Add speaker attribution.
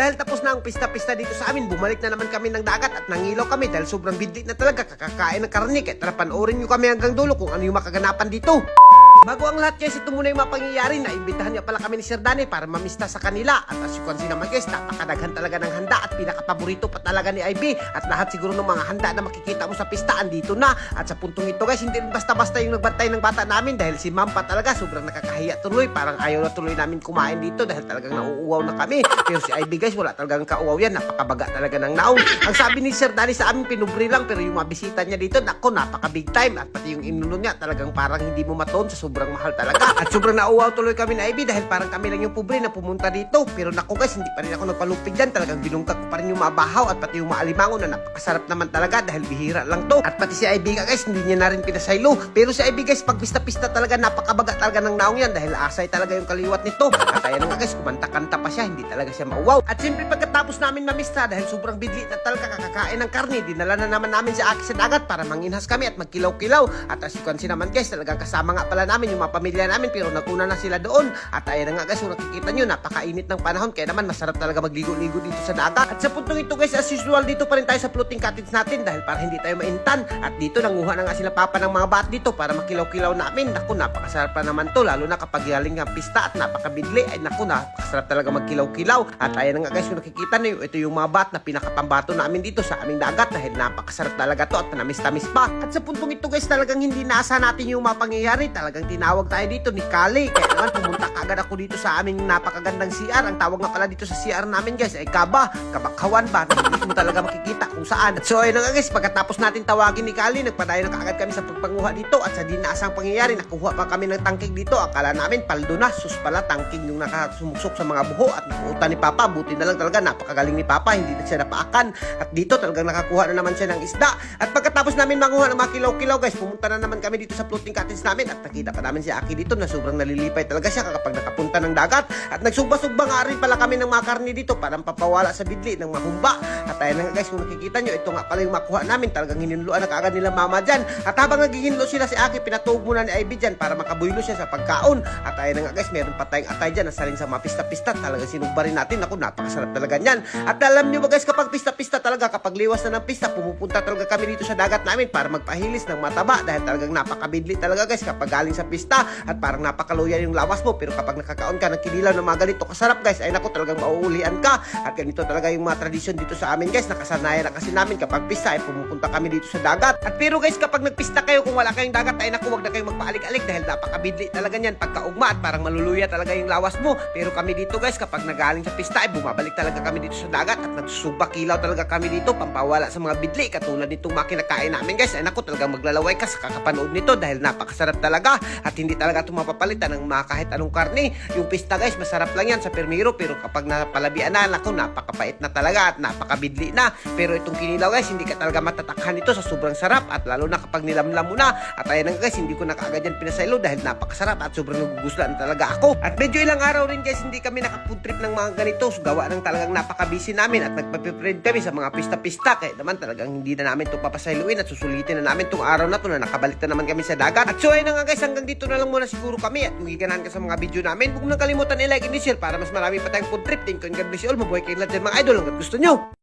Speaker 1: dahil tapos na ang pista-pista dito sa amin, bumalik na naman kami ng dagat at nangilaw kami dahil sobrang bidli na talaga kakakain ng karne. Kaya tara panoorin nyo kami hanggang dulo kung ano yung makaganapan dito. Bago ang lahat guys, ito muna yung mga pangyayari. Naimbitahan niya pala kami ni Sir Danny para mamista sa kanila. At as you can see naman guys, napakadaghan talaga ng handa at pinakapaborito pa talaga ni IB. At lahat siguro ng mga handa na makikita mo sa pista, andito na. At sa puntong ito guys, hindi rin basta-basta yung nagbantay ng bata namin dahil si Ma'am pa talaga sobrang nakakahiya tuloy. Parang ayaw na tuloy namin kumain dito dahil talagang nauuwaw na kami. Pero si IB guys, wala talagang kauwaw yan. Napakabaga talaga ng naong. Ang sabi ni Sir Danny sa amin, pinubri lang. Pero yung mga bisita niya dito, nako, napaka big time. At pati yung inuno niya, talagang parang hindi mo maton sa sobrang mahal talaga. At sobrang nauuwaw tuloy kami na IB dahil parang kami lang yung pobre na pumunta dito. Pero nako guys, hindi pa rin ako nagpalupig dyan. Talagang binungkag ko pa rin yung mabahaw at pati yung maalimango na napakasarap naman talaga dahil bihira lang to. At pati si IB guys, hindi niya na rin pinasaylo. Pero si IB guys, pag pista-pista talaga, napakabaga talaga ng naong yan dahil asay talaga yung kaliwat nito. At ayan nga guys, kumanta-kanta pa siya, hindi talaga siya mauwaw. At siyempre pagkatapos namin mamista dahil sobrang bidli na talaga kakakain ng karne, dinala na naman namin si Aki sa dagat para manginhas kami at magkilaw-kilaw. At as you can see naman guys, talagang kasama nga pala namin yung mga pamilya namin pero naguna na sila doon. At ayan nga guys, kung nakikita nyo, napakainit ng panahon kaya naman masarap talaga magligo-ligo dito sa dagat. At sa puntong ito guys, as usual, dito pa rin tayo sa floating cottage natin dahil para hindi tayo maintan. At dito nanguha na nga sila papa ng mga bat dito para makilaw-kilaw namin. Naku, napakasarap pa naman to, lalo na kapag galing ang pista at napakabidli. Ay naku, napakasarap talaga magkilaw-kilaw. At ayan nga guys, kung nakikita nyo, ito yung mga bat na pinakapambato namin dito sa aming dagat dahil napakasarap talaga to at manamis-tamis pa. At sa puntong ito guys, talagang hindi nasa natin yung mga pangyayari. Talagang tinawag tayo dito ni Kali. Kaya naman pumunta agad ako dito sa aming napakagandang CR. Ang tawag nga pala dito sa CR namin guys ay kabakawan ba? Hindi mo talaga makikita kung saan. At so ayun nga guys, pagkatapos natin tawagin ni Kali, nagpadayo na kaagad kami sa pagpanguha dito. At sa dinaasang pangyayari, nakuha pa kami ng tangking dito. Akala namin paldo na, sus pala tangking yung nakasumuksok sa mga buho at nakuutan ni Papa. Buti na lang talaga, napakagaling ni Papa, hindi na siya napaakan. At dito talagang nakakuha na naman siya ng isda. At pagkatapos namin manguha ng mga kilaw-kilaw guys, pumunta na naman kami dito sa floating cottage namin at nakita pa namin si Aki dito na sobrang nalilipay talaga siya kapag nakapunta ng dagat. At nagsugba-sugba nga rin pala kami ng mga karne dito para papawala sa bidli ng mahumba. At ayun nga guys, kung nakikita nyo, ito nga pala yung makuha namin. Talagang hininluan na kaagad nila mama dyan. At habang naghihinlo sila, si Aki pinatuog muna ni IB dyan para makabuylo siya sa pagkaon. At ayun nga guys, meron pa tayong atay dyan na saling sa mga pista-pista. Talagang sinugba rin natin. Ako, napakasarap talaga nyan. At alam nyo ba guys, kapag pista-pista talaga, kapag liwas na ng pista, pumupunta talaga kami dito sa dagat namin para magpahilis ng mataba dahil talagang napakabidli talaga guys kapag galing sa pista at parang napakaluya yung lawas mo. Pero kapag nakakaon ka ng kinilaw ng mga ganito kasarap guys, ay naku, talagang mauulian ka. At ganito talaga yung mga tradisyon dito sa amin guys. Nakasanayan na kasi namin kapag pista ay pumupunta kami dito sa dagat. At pero guys, kapag nagpista kayo, kung wala kayong dagat, ay naku, wag na kayong magpaalik-alik dahil napakabidli talaga niyan pagkaugma at parang maluluya talaga yung lawas mo. Pero kami dito guys, kapag nagaling sa pista ay bumabalik talaga kami dito sa dagat at nagsusuba kilaw talaga kami dito pampawala sa mga bidli katulad nitong mga kinakain namin guys. Ay naku, talagang maglalaway ka sa kakapanood nito dahil napakasarap talaga at hindi talaga ito mapapalitan ng mga kahit anong karne. Yung pista guys, masarap lang yan sa permiro pero kapag napalabian na, naku, napakapait na talaga at napakabidli na. Pero itong kinilaw guys, hindi ka talaga matatakhan ito sa sobrang sarap at lalo na kapag nilamlam mo na. At ayun nga guys, hindi ko na kaagad yan pinasaylo dahil napakasarap at sobrang nagugustuhan talaga ako. At medyo ilang araw rin guys, hindi kami nakafood trip ng mga ganito. So, gawa ng talagang napakabisi namin at nagpapiprend kami sa mga pista-pista. Kaya naman talagang hindi na namin ito papasayluin at susulitin na namin itong araw na ito na nakabalik na naman kami sa dagat. At so ayun nga guys, hanggang dito na lang muna siguro kami. At kung giganahan ka sa mga video namin, huwag nang kalimutan i-like and i-share para mas marami pa tayong food trip. Thank you and God bless you all. Mabuhay kayo lahat dyan mga idol hanggang gusto nyo.